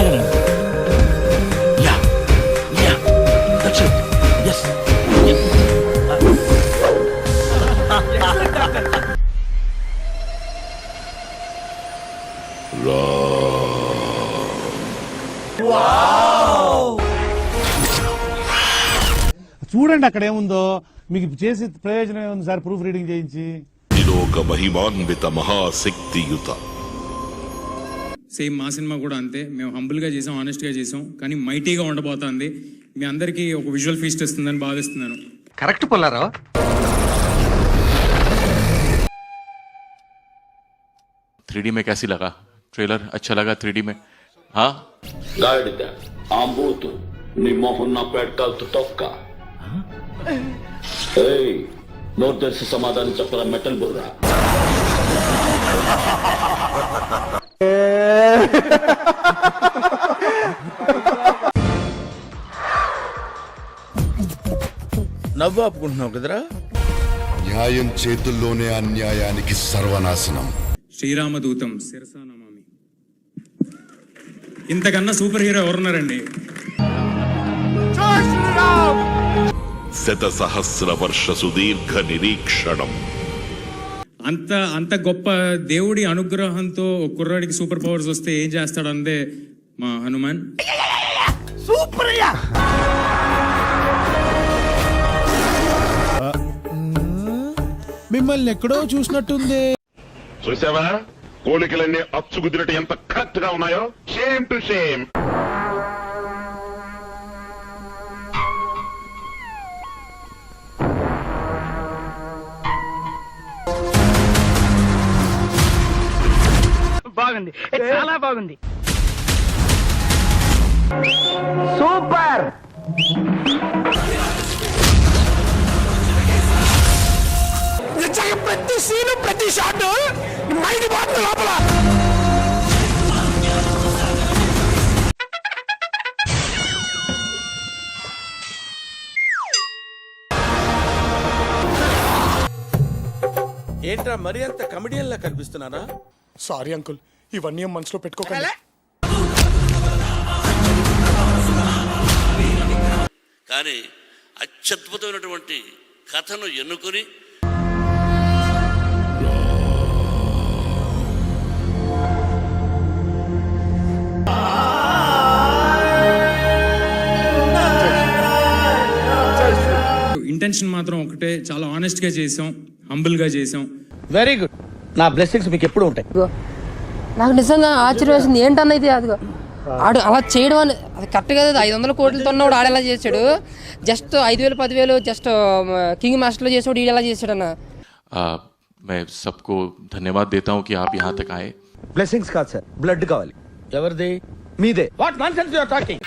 ఆగనండి. Yeah yeah that's it. yes చూడండి అక్కడ ఏముందో, మీకు చేసి ప్రయోజనం ఏముంది సార్ ప్రూఫ్ రీడింగ్ చేయించి. లోక మహిమాన్విత మహాశక్తియుత. సేమ్ మా సినిమా కూడా అంతే, మేము హంబుల్గా చేసాం, ఆనెస్ట్గా చేసాం, కానీ మైటీగా ఉండబోతోంది. మీ అందరికీ ఒక విజువల్ ఫీస్ట్ ఇస్తుందని భావిస్తున్నాను. కరెక్ట్ పుల్లారావు. 3D में कैसी लगा ट्रेलर? अच्छा लगा 3D में? हाँ గాడిద ఆంబోతు నీ మొహం నా పెడతాలతో తొక్క. ఏయ్ నోరు తెరిచి సమాధానం చెప్పరా మెటల్ బుర్రా. నవ్వు ఆపుకుంటున్నావు కదరా. న్యాయం చేతుల్లోనే అన్యాయానికి సర్వనాశనం. శ్రీరామదూతం శిరసా నమామి. ఇంతకన్నా సూపర్ హీరో ఎవరున్నారండి? శత సహస్ర వర్ష సుదీర్ఘ నిరీక్షణం. అంత గొప్ప దేవుడి అనుగ్రహంతో కుర్రాడికి సూపర్ పవర్స్ వస్తే ఏం చేస్తాడు అందే మా హనుమాన్. సూపర్ అయ్యా. మిమ్మల్ని ఎక్కడో చూసినట్టుంది. చూసావా కోలికలన్నీ అచ్చు కుదిరట ఎంత కరెక్ట్ గా ఉన్నాయో. Shame to shame. బాగుంది, చాలా బాగుంది, సూపర్. ప్రతి సీను ప్రతి షాట్ మైండ్ బాగుంది లోపల. ఏంట్రా మరి అంత కమెడియన్ లా కనిపిస్తున్నారా? సారీ అంకుల్, ఇవన్నీ మనసులో పెట్టుకోకండి. కానీ అత్యద్భుతమైనటువంటి కథను ఎన్నుకొని ఇంటెన్షన్ మాత్రం ఒకటే, చాలా ఆనెస్ట్గా చేసాం, హంబుల్గా చేసాం. Very good. నా బ్లెస్సింగ్స్ మీకు ఎప్పుడు ఉంటాయి. నాకు నిజంగా ఆశ్చర్యం వేసింది ఏంటన్నది. అదిగో ఆడు అలా చేయడం అని అది కరెక్ట్ కదా. 500 కోట్లతో ఉన్నవాడు ఆడేలా చేశాడు. జస్ట్ 5,000 10,000 జస్ట్ కింగ్ మాస్టర్లో చేసాడు, ఈడు ఎలా చేశాడన్న. मैं सबको धन्यवाद देता हूँ कि आप यहाँ तक आए. బ్లెస్సింగ్స్ కాదు సార్, బ్లడ్ కావాలి. ఎవరిది? మీదే. What nonsense you are talking.